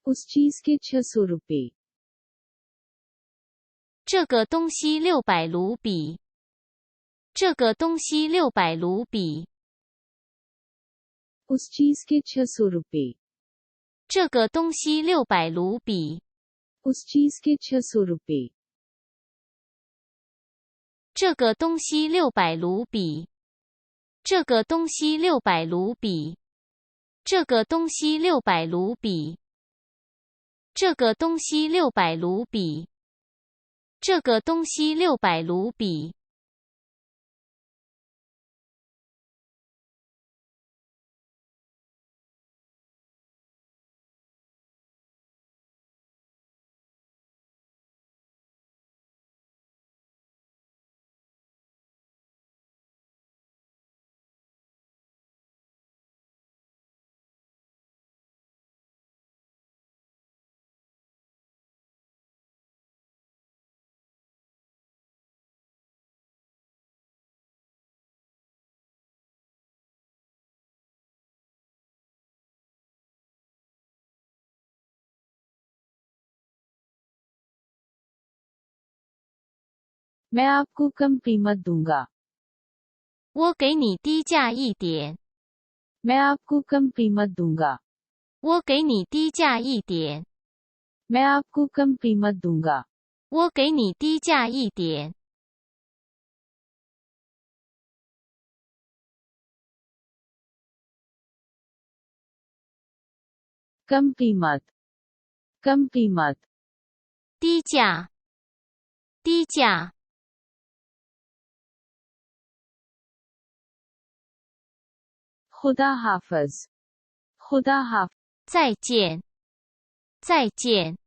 उस चीज के 600 रुपए।这个东西600卢比。这个东西600卢比。उस चीज के 600 रुपए।这个东西600卢比。उस चीज के 600 रुपए। 这个东西600卢比。这个东西600卢比。这个东西600卢比。这个东西600卢比。这个东西600卢比。मैं आपको कम कीमत दूंगा।我给你低价一点。मैं आपको कम कीमत दूंगा।我给你低价一点。मैं आपको कम कीमत दूंगा।我给你低价一点。कम कीमत। कम कीमत। 低价。低价。खुदा हाफिज। खुदा हाफिज।再见。再见。